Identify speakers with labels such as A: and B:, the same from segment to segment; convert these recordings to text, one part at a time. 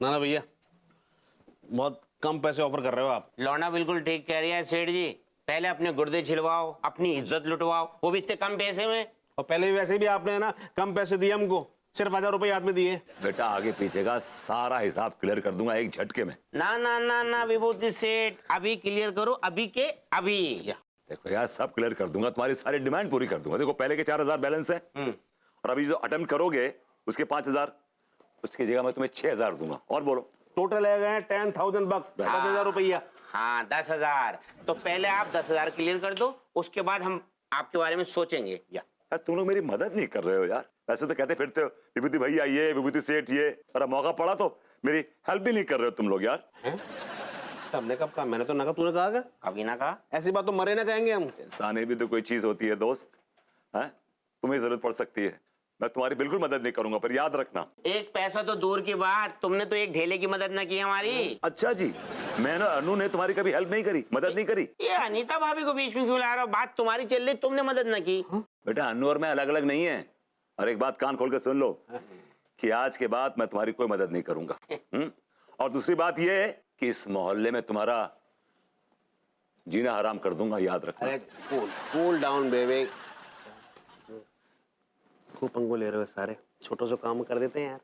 A: ना ना भैया, बहुत कम पैसे ऑफर कर रहे हो आप।
B: लौंडा बिल्कुल ठीक कह रही है सेठ जी। पहले अपने गुर्दे छिलवाओ, अपनी इज्जत लुटवाओ, वो भी इतने कम पैसे में।
A: और पहले भी वैसे भी आपने ना कम पैसे दिए हमको, सिर्फ 1000 रुपए हाथ में दिए।
C: बेटा आगे पीछे का सारा हिसाब क्लियर कर दूंगा एक झटके में।
B: ना ना ना ना विभूति सेठ, अभी क्लियर करो, अभी के अभी।
C: देखो यार, सब क्लियर कर दूंगा, तुम्हारी सारी डिमांड पूरी कर दूंगा। देखो पहले के 4000 बैलेंस है और अभी जो अटेम्प्ट करोगे उसके 5000, उसकी जगह मैं तुम्हें 6000 दूंगा। और बोलो।
A: टोटल है गए 10,000 बक्स, 10,000 रुपया।
B: हाँ 10,000। तो पहले आप 10,000 क्लियर कर दो, उसके बाद हम आपके बारे में सोचेंगे।
C: यार तुम लोग मेरी मदद नहीं कर रहे हो यार। वैसे तो कहते फिरते हो विभूति भैया ये, विभूति सेठ ये, और अब मौका पड़ा तो मेरी हेल्प भी नहीं कर रहे हो तुम लोग यार।
A: हमने कब कहा? मैंने तो ना कहा, तूने कहा क्या?
B: कभी ना कहा।
A: ऐसी बात तो मरे ना कहेंगे हम।
C: इंसानी भी तो कोई चीज होती है दोस्त, है? तुम्हें जरूरत पड़ सकती है, मैं तुम्हारी बिल्कुल मदद नहीं करूंगा, पर याद रखना।
B: एक पैसा तो दूर की बात, तुमने तो एक ढेले की मदद ना की हमारी।
C: अच्छा जी, मैंने अनु ने तुम्हारी कभी हेल्प नहीं करी, मदद नहीं करी?
B: ये अनीता भाभी को बीच में क्यों ला रहा हो? बात तुम्हारी चल रही, तुमने मदद ना की।
C: बेटा अनु और मैं अलग अलग नहीं है। और एक बात कान खोल के सुन लो कि आज के बाद मैं तुम्हारी कोई मदद नहीं करूंगा। और दूसरी बात यह है कि इस मोहल्ले में तुम्हारा जीना हराम कर दूंगा, याद रखना।
A: अरे कूल डाउन बेबी, खूब पंगो ले रहे हो सारे, छोटो से काम कर देते हैं यार।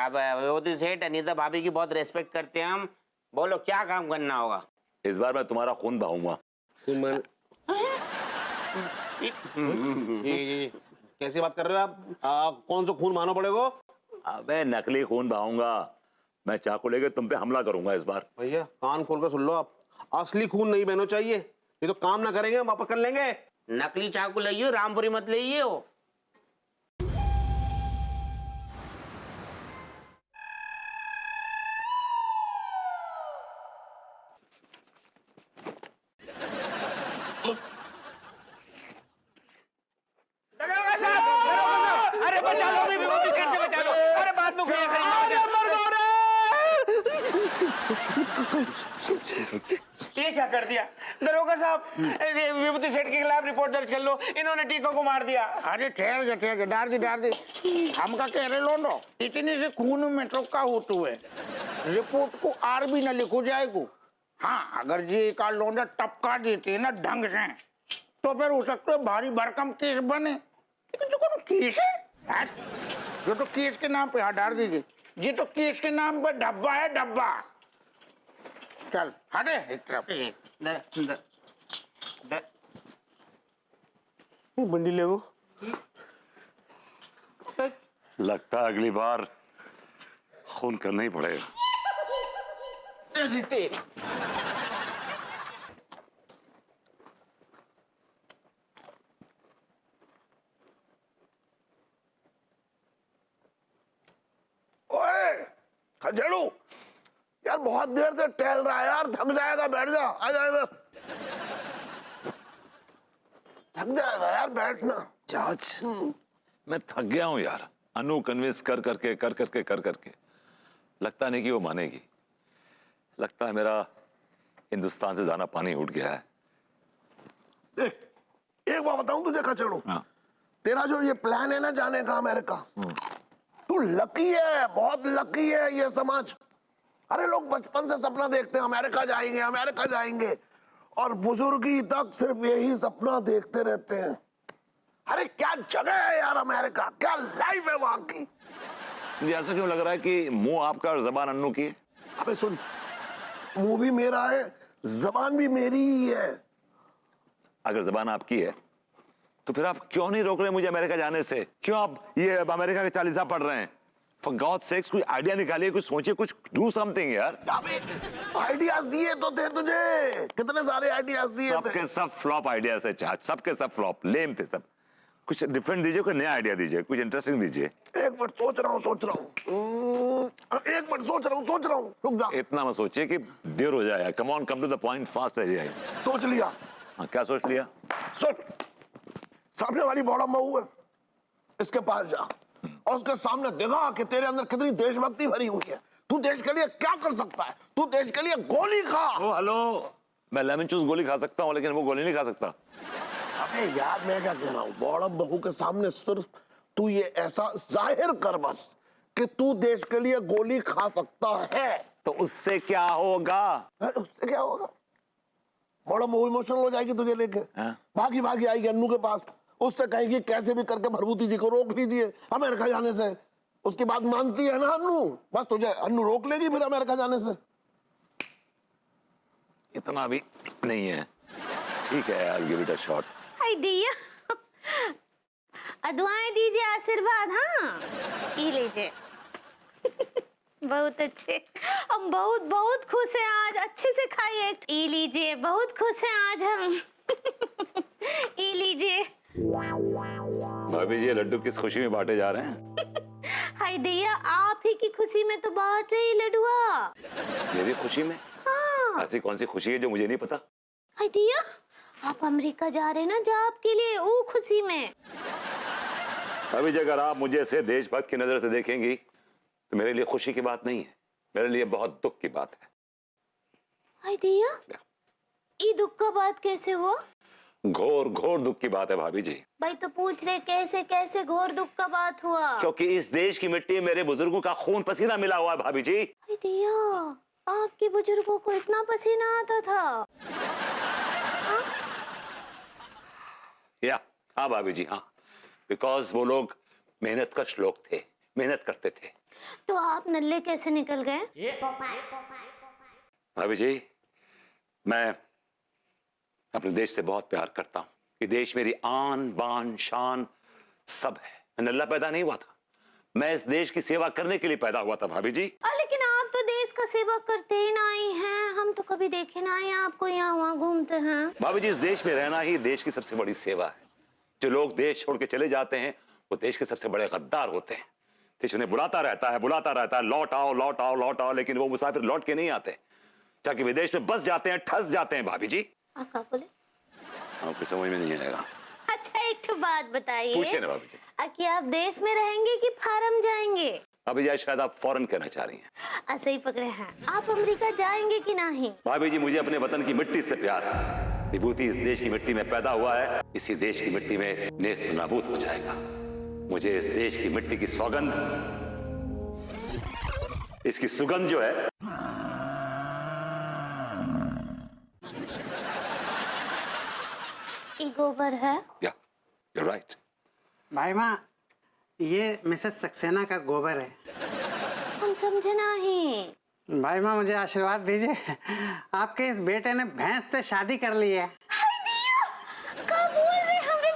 B: अब विभूति सेठ अनीता भाभी की बहुत रेस्पेक्ट करते हैं हम। बोलो क्या काम करना होगा?
C: इस बार मैं तुम्हारा खून बहाऊंगा।
A: ये कैसी बात कर रहे हो आप? कौन सा खून मानो पड़ेगा?
C: अबे नकली खून बहाऊंगा। मैं चाकू लेके तुम पे हमला करूंगा इस बार।
A: भैया कान खोल कर सुन लो, आप असली खून नहीं बहनो चाहिए, ये तो काम ना करेंगे, हम वापस कर लेंगे।
B: नकली चाकू लाइयो, रामपुरी मत लाइयो। अरे बचा लो, विभूति सेठ से बचा लो। अरे बात में ये क्या कर दिया दरोगा साहब? विभूति सेठ के खिलाफ रिपोर्ट दर्ज कर लो, इन्होंने टीकों को मार दिया।
D: अरे ठहर जा, डाल दी। हम का कह रहे लोनो, इतने से खून में टोका होते हुए रिपोर्ट को आर भी न लिखो जाएगो। हाँ अगर जी का लोंडा टपका देते ना ढंग से, तो फिर हो सकता है भारी भरकम केस बने। लेकिन जो कौन केस है, जो तो केस के नाम पे हाथ डाल दीजिए। ये तो केस के नाम पे डब्बा है, डब्बा। चल हटे एक तरफ।
A: बंडी ले वो।
C: लगता है अगली बार खून करना ही पड़ेगा।
D: ओए खजेड़ू यार, बहुत देर से टहल रहा है यार, थक जाएगा, बैठ जा। आ जाएगा, थक जाएगा यार, बैठना।
C: जज मैं थक गया हूं यार, अनु कन्विंस कर करके लगता नहीं कि वो मानेगी। लगता है मेरा हिंदुस्तान से दाना पानी उठ गया है।
D: देख एक बात बताऊं तुझे खचड़ू,
C: हाँ।
D: तेरा जो ये प्लान है ना जाने का अमेरिका, तू लकी है, बहुत लकी है ये समझ। अरे लोग बचपन से सपना देखते हैं अमेरिका जाएंगे, अमेरिका जाएंगे, और बुजुर्गी तक सिर्फ यही सपना देखते रहते हैं। अरे क्या जगह है यार अमेरिका, क्या लाइफ है वहां की।
C: मुझे ऐसा क्यों लग रहा है कि मुंह आपका और जबान अन्नू की है?
D: अबे सुन, मुंह भी मेरा है, जबान भी मेरी ही है।
C: अगर जबान आपकी है तो फिर आप क्यों नहीं रोक रहे मुझे अमेरिका जाने से? क्यों आप ये अमेरिका के 40 पढ़ रहे हैं? For God's sakes, कोई आइडिया निकालिए, कुछ सोचिए, कुछ डू समथिंग यार।
D: आइडियाज दिए तो थे तुझे, कितने सारे आइडियाज दिए थे।
C: सबके सब फ्लॉप आइडियाज है चाचा, सबके सब फ्लॉप, लेम थे सब। कुछ डिफरेंट दीजिए, कोई नया आइडिया दीजिए, कुछ इंटरेस्टिंग दीजिए।
D: एक मिनट सोच रहा हूँ, एक मिनट सोच रहा हूँ, रुक जा।
C: इतना मत सोचिए कि देर हो जाए। Come on, come to the point, fast रहिए।
D: सोच लिया।
C: हाँ, क्या सोच लिया?
D: सुन, सामने वाली बड़ा मऊ है, इसके पास जा और उसके सामने देखा कि तेरे अंदर कितनी देशभक्ति भरी हुई है। तू देश के लिए क्या कर सकता है? तू देश के लिए गोली खा।
C: ओ हेलो, मैं लेमन जूस गोली खा सकता हूँ, लेकिन वो गोली नहीं खा सकता।
D: अबे यार मैं क्या कह रहा हूँ, बड़ा बहू के सामने सिर्फ तू ये ऐसा जाहिर कर बस
E: कि तू देश के लिए गोली खा सकता है।
C: तो उससे क्या होगा?
E: उससे क्या होगा? बड़ा इमोशनल हो जाएगी तुझे लेके, भागी भागी आएगी अन्नू के पास, उससे कहेगी कैसे भी करके भरभूति जी को रोक लीजिए अमेरिका जाने से। उसकी बात मानती है ना अन्नू, बस तुझे अन्नू रोक लेगी फिर अमेरिका जाने से।
C: इतना भी नहीं है, ठीक है, I'll give it a shot।
F: Idea, दुआएं दीजिए, आशीर्वाद। हाँ, ये लीजिए। बहुत अच्छे, हम बहुत बहुत खुश हैं आज। अच्छे से खाइए। ये लीजिए, बहुत खुश हैं आज हम। ये लीजिए।
C: भाभी जी, ये लड्डू किस खुशी में बांटे जा रहे हैं?
F: हाय दैया, आप ही की खुशी में तो बांट रही लडुआ।
C: मेरी खुशी में?
F: हाँ।
C: ऐसी कौन सी खुशी है जो मुझे नहीं पता?
F: हाय दैया, आप अमेरिका जा रहे ना जॉब के लिए, वो खुशी में।
C: भाभी जी, अगर आप मुझे ऐसे देशभक्त की नजर से देखेंगी तो मेरे लिए खुशी की बात नहीं है, मेरे लिए बहुत दुख की बात है।
F: हाय दैया, ये दुख का बात कैसे हुआ?
C: घोर घोर दुख की बात है भाभी जी।
F: भाई तो पूछ रहे कैसे कैसे घोर दुख का बात हुआ?
C: क्योंकि इस देश की मिट्टी में मेरे बुजुर्गों का खून पसीना मिला हुआ है भाभी जी।
F: हाय दैया, आपके बुजुर्गों को इतना पसीना आता था?
C: हाँ भाभी जी, हाँ, बिकॉज वो लोग मेहनतकश लोग थे, मेहनत करते थे।
F: तो आप नल्ले कैसे निकल गए?
C: भाभी जी, मैं अपने देश से बहुत प्यार करता हूँ। ये देश मेरी आन बान शान सब है। मैं नल्ला पैदा नहीं हुआ था, मैं इस देश की सेवा करने के लिए पैदा हुआ था भाभी जी।
F: लेकिन आप तो देश का सेवा करते ही नहीं हैं, हम तो कभी देखे ना ही आपको यहाँ वहाँ घूमते हैं।
C: भाभी जी, इस देश में रहना ही देश की सबसे बड़ी सेवा है। जो लोग देश छोड़ के चले जाते हैं वो देश के सबसे बड़े गद्दार होते हैं। देश उन्हें बुलाता रहता है, लौट आओ लौट आओ लौट आओ, लेकिन वो मुसाफिर लौट के नहीं आते, जाके विदेश में बस जाते हैं, ठस जाते हैं भाभी जी।
F: क्या बोले?
C: आपको समझ में नहीं आएगा।
F: अच्छा, एक तो बात बताइए,
C: पूछिए ना भाभी जी।
F: कि आप देश में रहेंगे कि फार्म जाएंगे?
C: भाभी जी, शायद आप फॉरेन कहना चाह रही हैं।
F: ऐसे ही पकड़े हैं। आप अमेरिका जाएंगे कि नहीं?
C: भाभी जी, मुझे अपने वतन की मिट्टी से प्यार है। विभूति इस देश की मिट्टी में पैदा हुआ है, इसी देश की मिट्टी में नेस्त नाबूद हो जाएगा। मुझे इस देश की मिट्टी की सौगंध, इसकी सुगंध जो है,
F: ये गोबर है।
C: या you're right।
G: भाई माँ, ये मिसेस सक्सेना का गोबर है।
F: हम समझे नहीं।
G: भाई माँ, मुझे आशीर्वाद दीजिए, आपके इस बेटे ने भैंस से शादी कर ली है।
F: हाय दिया, क्या बोल रहे? हमरे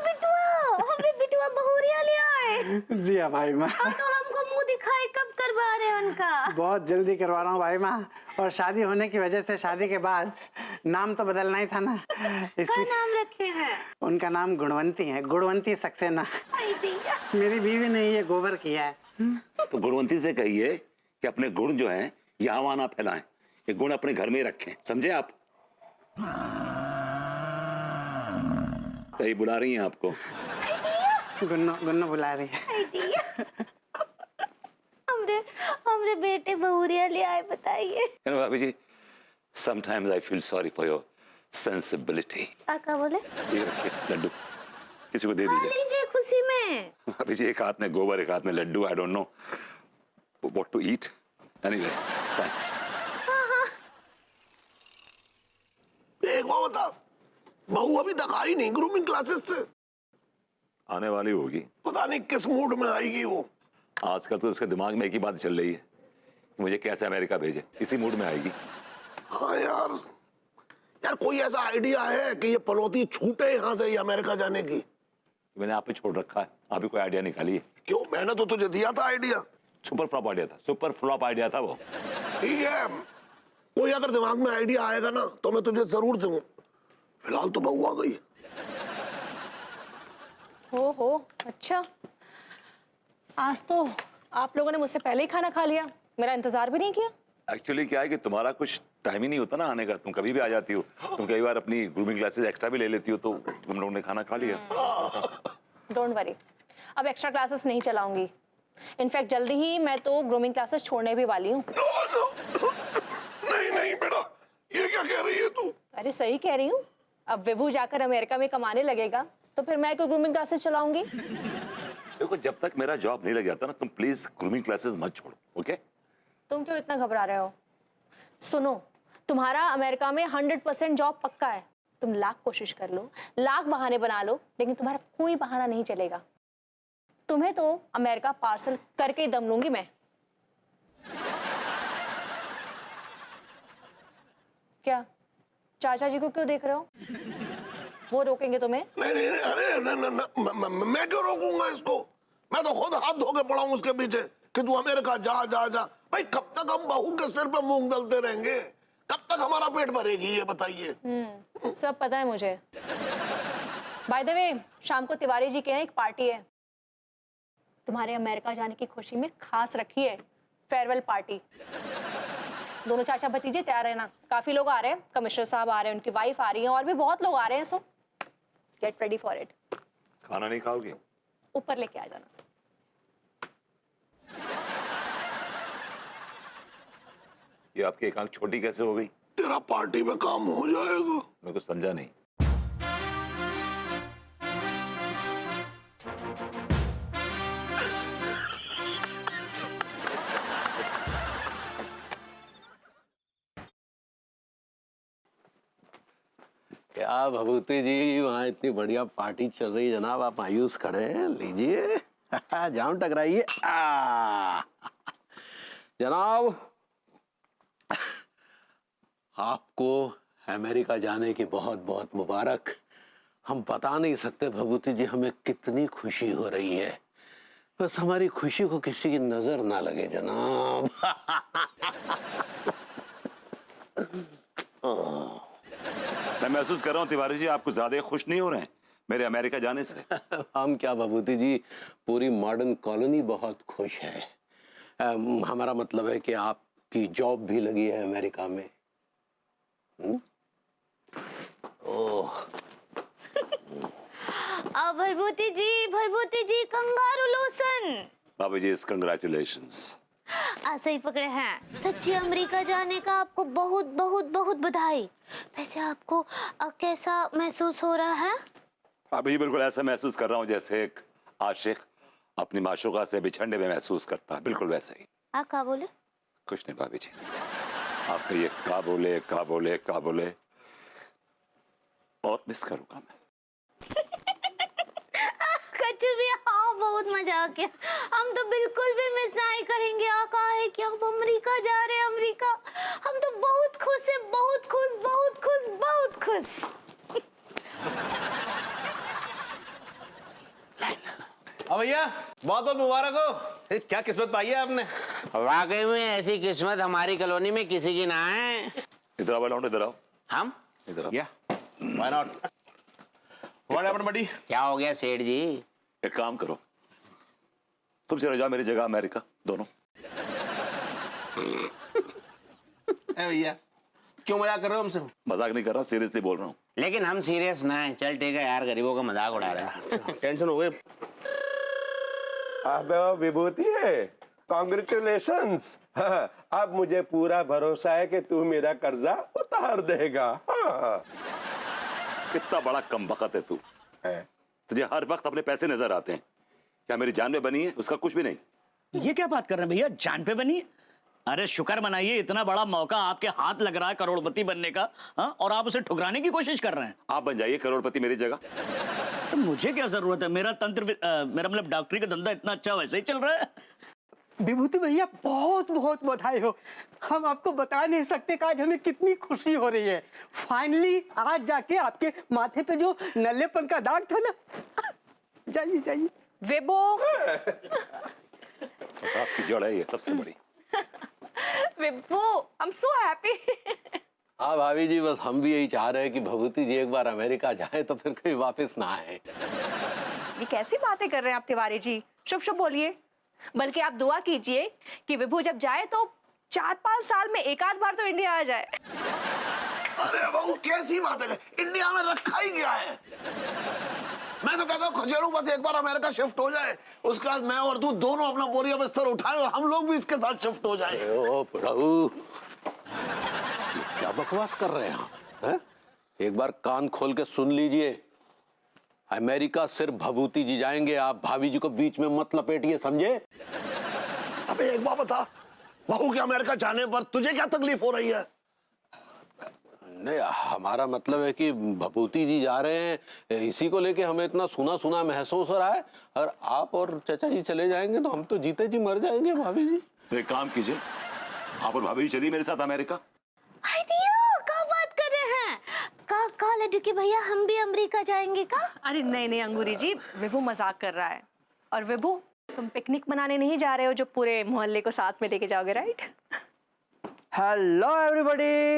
F: बिटुआ बहुरिया ले आए।
G: जी हाँ भाई माँ।
F: अब तो हमको मुंह दिखाई कब करवा रहे उनका?
G: बहुत जल्दी करवा रहा हूँ भाई माँ, और शादी होने की वजह से शादी के बाद नाम तो बदलना ही था ना,
F: क्या
G: इसलिए
F: नाम रखे हैं?
G: उनका नाम गुणवंती है, गुणवंती सक्सेना।
F: हाय दिया,
G: मेरी बीवी ने ये गोबर किया है।
C: तो गुणवंती से कहिए कि अपने गुण जो हैं यहाँ वहां ना फैलाएं, ये गुण अपने घर में ही रखें, समझे आप? सही बुला रही हैं आपको।
G: गुन्नो गुन्नो बुला रही है।
F: हाय दिया, हमरे बेटे बहुरिया ले आए, बताइए।
C: भाभी जी, sometimes I feel sorry for your sensibility।
F: क्या बोले?
C: ये रखिए लड्डू, किसी को दे
F: खा
C: दीजिए।
F: लीजिए खुशी में।
C: भाभी जी, एक हाथ में गोबर, एक हाथ में Laddu, I don't know what to eat। Anyway, thanks।
E: एक बात बता, बहू अभी तक आई नहीं ग्रूमिंग क्लासेस से?
C: आने वाली होगी,
E: पता नहीं किस मूड में आएगी वो।
C: आजकल तो उसके दिमाग में एक ही बात चल रही है कि मुझे कैसे अमेरिका भेजे, इसी मूड में आएगी।
E: हाँ यार, यार कोई ऐसा आइडिया है कि ये पनौती छूटे यहाँ से, ये अमेरिका जाने की?
C: मैंने आप ही छोड़ रखा है, आप ही कोई आइडिया निकालिए।
E: क्यों, मैंने तो तुझे दिया था आइडिया।
C: सुपर फ्लॉप आइडिया था, सुपर फ्लॉप आइडिया था वो।
E: ठीक है, कोई अगर दिमाग में आइडिया आएगा ना तो मैं तुझे जरूर दूंगा। फिलहाल तो बहू आ गई।
H: हो अच्छा, आज तो आप लोगों ने मुझसे पहले ही खाना खा लिया, मेरा इंतजार भी नहीं किया।
C: एक्चुअली क्या है कि तुम्हारा कुछ टाइम ही नहीं होता ना आने का, तुम कभी भी आ जाती हो। तुम कई बार अपनी ग्रूमिंग क्लासेस एक्स्ट्रा भी ले लेती हो, तो तुम लोगों ने खाना खा लिया।
H: डोंट वरी, अब एक्स्ट्रा क्लासेस नहीं चलाऊंगी। इनफैक्ट जल्दी ही मैं तो ग्रूमिंग क्लासेस छोड़ने भी वाली हूँ।
E: नहीं नहीं बेटा, ये क्या कह रही है तू?
H: अरे सही कह रही हूँ, अब विभू जाकर अमेरिका में कमाने लगेगा तो फिर मैं क्यों ग्रूमिंग क्लासेस चलाऊंगी?
C: देखो जब तक मेरा जॉब नहीं लग जाता ना, तुम प्लीज ग्रूमिंग क्लासेस मत छोड़ो, ओके?
H: तुम क्यों इतना घबरा रहे हो? सुनो, तुम्हारा अमेरिका में 100% जॉब पक्का है। तुम लाख कोशिश कर लो, लाख बहाने बना लो, लेकिन तुम्हारा कोई बहाना नहीं चलेगा। तुम्हें तो अमेरिका पार्सल करके ही दम लूंगी मैं। क्या चाचा जी को क्यों देख रहे हो? वो रोकेंगे तुम्हें?
E: नहीं नहीं नहीं, अरे न, न, न, मैं क्यों रोकूंगा इसको? मैं तो खुद हाथ धो के पड़ा हूं उसके पीछे कि तू अमेरिका जा जा जा। भाई कब तक हम बहू के सिर पे मूंग दलते रहेंगे? कब तक हमारा पेट भरेगी ये बताइए?
H: सब पता है मुझे। बाय द वे, शाम को तिवारी जी के यहाँ एक पार्टी है। तुम्हारे अमेरिका जाने की खुशी में खास रखी है, फेयरवेल पार्टी। दोनों चाचा भतीजे तैयार रहना, काफी लोग आ रहे हैं। कमिश्नर साहब आ रहे हैं, उनकी वाइफ आ रही है, और भी बहुत लोग आ रहे हैं। सो गेट रेडी फॉर इट।
C: खाना नहीं खाओगी?
H: ऊपर लेके आ जाना।
C: ये आपकी एक आंख छोटी कैसे हो गई?
E: तेरा पार्टी में काम हो जाएगा।
C: मैं कुछ समझा नहीं।
A: क्या भभूति जी, वहाँ इतनी बढ़िया पार्टी चल रही है जनाब, आप मायूस खड़े हैं? लीजिए जाम टकराइए। जनाब, आपको अमेरिका जाने की बहुत बहुत मुबारक। हम बता नहीं सकते भभूति जी हमें कितनी खुशी हो रही है। बस हमारी खुशी को किसी की नजर ना लगे जनाब।
C: मैं महसूस कर रहा हूँ तिवारी जी, आप कुछ ज्यादा खुश नहीं हो रहे हैं मेरे अमेरिका जाने से।
A: हम क्या भभूति जी, पूरी मॉडर्न कॉलोनी बहुत खुश है। हमारा मतलब है कि आपकी जॉब भी लगी है अमेरिका में। ओह
F: भरभूति जी कंगारू लोशन।
C: बाबू जी, कंग्रेचुलेशंस।
F: ऐसे ही पकड़े हैं। सच्ची अमेरिका जाने का आपको बहुत बहुत बहुत बधाई। वैसे आपको कैसा महसूस हो रहा है?
C: अभी बिल्कुल ऐसा महसूस कर रहा हूँ जैसे एक आशिक अपनी माशूका से बिछड़ने में महसूस करता है, बिल्कुल वैसे ही।
F: आप क्या बोले?
C: कुछ नहीं भाभी जी, आपने ये का बोले बहुत मिस करूंगा मैं।
F: कच्चू भी, हाँ बहुत मजा आ गया। हम तो बिल्कुल भी मिस नहीं करेंगे। आका है कि आप अमेरिका जा रहे हैं। अमेरिका, हम तो बहुत खुश है, बहुत खुश, बहुत खुश, बहुत खुश।
A: अब भैया बहुत बहुत मुबारक हो। क्या किस्मत पाई है आपने।
B: वाकई में ऐसी किस्मत हमारी कॉलोनी में किसी की ना है।
C: इधर आओ, इधर आओ,
B: हम
C: इधर आओ।
A: या व्हाई नॉट। व्हाट हैपेंड बडी?
B: क्या हो गया सेठ जी?
C: एक काम करो, तुम चले जाओ मेरी जगह अमेरिका, दोनों।
A: भैया क्यों मजाक कर रहे हो हमसे?
C: मजाक नहीं कर रहा हूँ, सीरियसली बोल रहा हूँ।
B: लेकिन हम सीरियस ना है। चल ठीक है यार, गरीबों का मजाक उड़ा रहा है।
A: टेंशन हो गए।
I: अबे वो विभूति है, कॉन्ग्रेचुलेशंस। अब मुझे पूरा भरोसा है कि तू मेरा कर्जा उतार देगा। हाँ।
C: कितना बड़ा कमबख्त है तू। तुझे हर वक्त अपने पैसे नजर आते हैं। क्या मेरी जान में बनी है? उसका कुछ भी नहीं।
J: ये क्या बात कर रहे हैं भैया, जान पे बनी? अरे शुक्र मनाइए, इतना बड़ा मौका आपके हाथ लग रहा है करोड़पति बनने का। हाँ, और आप उसे ठुकराने की कोशिश कर रहे हैं।
C: आप बन जाइए करोड़पति मेरी जगह।
J: तो मुझे क्या जरूरत है? मेरा मेरा मतलब डॉक्टरी का धंधा इतना अच्छा वैसे ही चल रहा है।
G: विभूति भैया बहुत बहुत बधाई हो। हम आपको बता नहीं सकते कि आज हमें कितनी खुशी हो रही है। फाइनली आज जाके आपके माथे पे जो नल्लेपन का दाग था ना, जाइए जाइए।
H: वेबो
C: फसाद की जड़ है ये सबसे बड़ी।
H: Weibo, I am so happy.
A: हाँ भाभी जी, बस हम भी यही चाह रहे हैं कि भभूति जी एक बार अमेरिका जाए तो फिर कोई वापस ना आए।
H: ये कैसी बातें कर रहे हैं आप तिवारी जी? शुभ शुभ बोलिए। बल्कि आप दुआ कीजिए कि विभू जब जाए तो 4-5 साल में एक आध बार तो इंडिया आ जाए।
E: अरे बहू कैसी बात है, इंडिया में रखा ही गया है। मैं तो कहता हूँ खजेड़ू बस एक बार अमेरिका शिफ्ट हो जाए, उसके बाद मैं और तू दोनों अपना बोरिया बिस्तर उठाए और हम लोग भी इसके साथ शिफ्ट हो जाए।
A: ओ प्रभु, क्या बकवास कर रहे हैं आप? हैं? एक बार कान खोल के सुन लीजिए, अमेरिका सिर्फ भभूति जी जाएंगे, आप भाभी जी को बीच में मत लपेटिए, समझे?
E: अबे एक बात बता, बहू के अमेरिका जाने पर तुझे क्या तकलीफ हो रही है?
A: नहीं, हमारा मतलब है कि भभूति जी जा रहे हैं, इसी को लेके हमें इतना सुना सुना महसूस हो रहा है। और आप और चाचा जी चले जाएंगे तो हम तो जीते जी मर जाएंगे भाभी जी।
C: तो एक काम कीजिए, आप और भाभी चलिए मेरे साथ अमेरिका।
F: हाय दिया, क्या बात कर रहे हैं? का लड्डू के भैया, हम भी अमेरिका जाएंगे का?
H: अरे नहीं नहीं अंगूरी जी, विभू मजाक कर रहा है। और विभू, तुम पिकनिक मनाने नहीं जा रहे हो जो पूरे मोहल्ले को साथ में लेके जाओगे, राइट?
G: Hello everybody.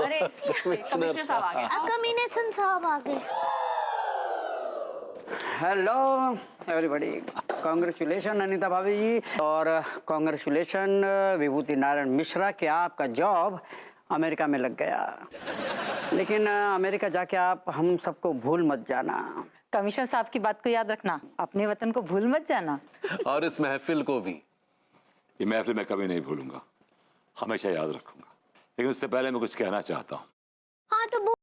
H: अरे कमिश्नर साहब आ गए।
F: कमीनेशन साहब आ गए।
G: हेलो एवरीबॉडी, कॉन्ग्रेचुलेशन अनीता भाभी जी, और कॉन्ग्रेचुलेशन विभूति नारायण मिश्रा कि आपका जॉब अमेरिका में लग गया। लेकिन अमेरिका जाके आप हम सबको भूल मत जाना।
K: कमिश्नर साहब की बात को याद रखना, अपने वतन को भूल मत जाना।
A: और इस महफिल को भी।
C: ये महफिल मैं कभी नहीं भूलूंगा, हमेशा याद रखूंगा। लेकिन उससे पहले मैं कुछ कहना चाहता हूँ।
F: हाँ तो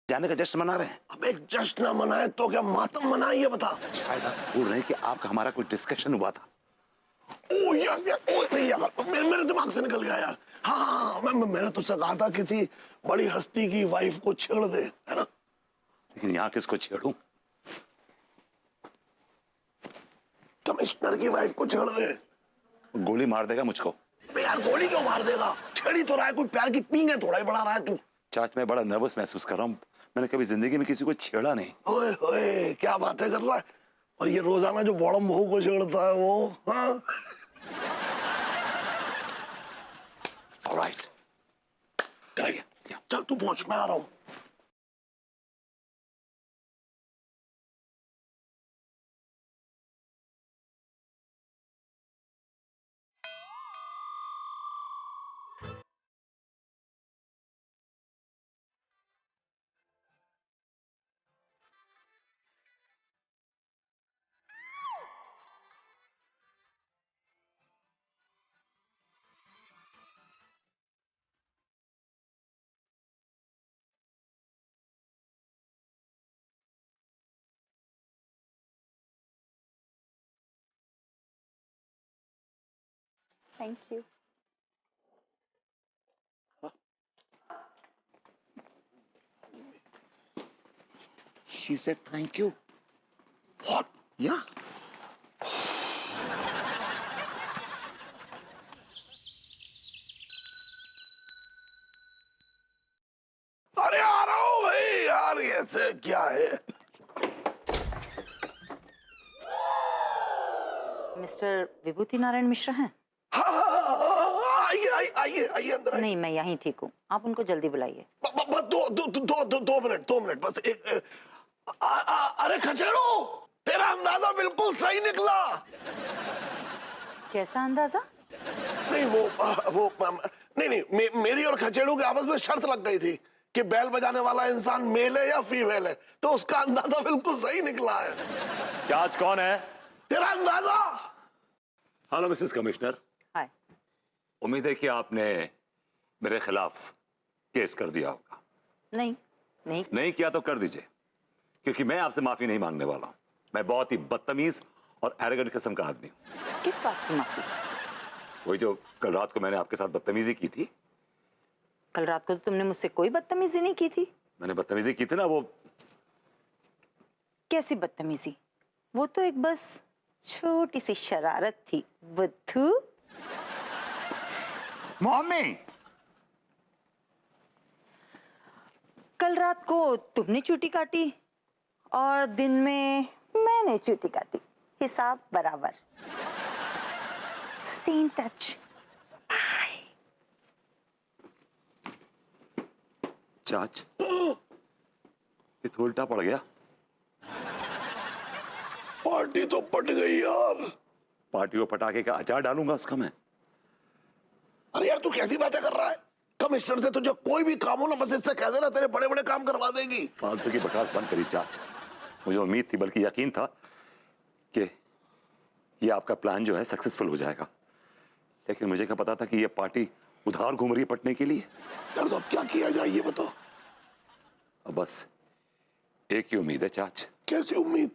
C: जाने का जश्न मना रहे हैं।
E: अबे जश्न ना मनाए तो क्या मातम मनाए, ये बता।
C: शायद आप भूल रहे हैं कि आपका हमारा कुछ डिस्कशन हुआ था।
E: ओ यार मेरे दिमाग से निकल गया यार। हाँ, मैंने तुझसे कहा था किसी बड़ी हस्ती की वाइफ को छेड़ दे, है ना?
C: लेकिन यहाँ किसको छेड़ूं?
E: कमिश्नर की वाइफ को छेड़ दे।
C: गोली मार देगा मुझको।
E: अबे यार गोली क्यों मार देगा? छेड़ी तो रहा है, कोई प्यार की पींग है, थोड़ा ही बढ़ा रहा है तू।
C: चाच, मैं बड़ा नर्वस महसूस कर रहा हूँ, मैंने कभी जिंदगी में किसी को छेड़ा नहीं।
E: ओए ओए, क्या बातें कर रहा है? और ये रोजाना जो बॉडम बहू को छेड़ता है वो, हाँ?
C: ऑलराइट,
E: चल तू पहुंच, मैं आ रहा हूँ।
H: Thank you.
E: She said thank you. What? Yeah. अरे आ रहा हूँ भाई यार, ऐसे क्या है?
K: मिस्टर विभूति नारायण मिश्रा हैं?
E: हाँ, आइए अंदर आइए।
K: नहीं, मैं यहीं ठीक हूँ, आप उनको जल्दी बुलाइए।
E: बस दो मिनट बस एक। अरे खचेड़ो, तेरा अंदाजा बिल्कुल सही निकला।
K: कैसा अंदाजा?
E: नहीं वो नहीं, मेरी और खचेड़ू के आपस में शर्त लग गई थी कि बैल बजाने वाला इंसान मेल है या फीमेल है, तो उसका अंदाजा बिल्कुल सही निकला है।
C: चाच कौन है?
E: तेरा अंदाजा।
C: Hello Mrs commissioner.
K: हाय।
C: उम्मीद है कि आपने मेरे खिलाफ केस कर दिया होगा। नहीं किया तो कर दीजिए, क्योंकि मैं आपसे माफी नहीं मांगने वाला हूं। मैं बहुत ही बदतमीज और एरोगेंट किस्म का आदमी हूं।
K: किस बात की माफी?
C: वही जो कल रात को मैंने आपके साथ बदतमीजी की थी।
K: कल रात को तो तुमने मुझसे कोई बदतमीजी नहीं की थी।
C: मैंने बदतमीजी की थी ना, वो
K: कैसी बदतमीजी? वो तो एक बस छोटी सी शरारत थी बुद्धू।
J: मम्मी
K: कल रात को तुमने चूटी काटी और दिन में मैंने चूटी काटी, हिसाब बराबर। Stay in touch.
C: चाच, ये तो उल्टा पड़ गया।
E: पार्टी तो पट गई यार।
C: पार्टी को पटाखे का अचार डालूंगा उसका मैं।
E: अरे यार तू कैसी बातें कर रहा है? कमिश्नर से तुझे कोई भी काम हो ना बस इससे कह देना, तेरे बड़े बड़े काम करवा देगी।
C: फालतू की बकवास बंद करी चाच। मुझे उम्मीद थी, बल्कि यकीन था कि ये आपका प्लान जो है सक्सेसफुल हो जाएगा, लेकिन मुझे क्या पता था कि ये पार्टी उधार घूम रही है पटने के लिए।
E: यार तो अब क्या किया जाए ये बताओ।
C: अब बस एक ही उम्मीद है चाच।
E: कैसी उम्मीद?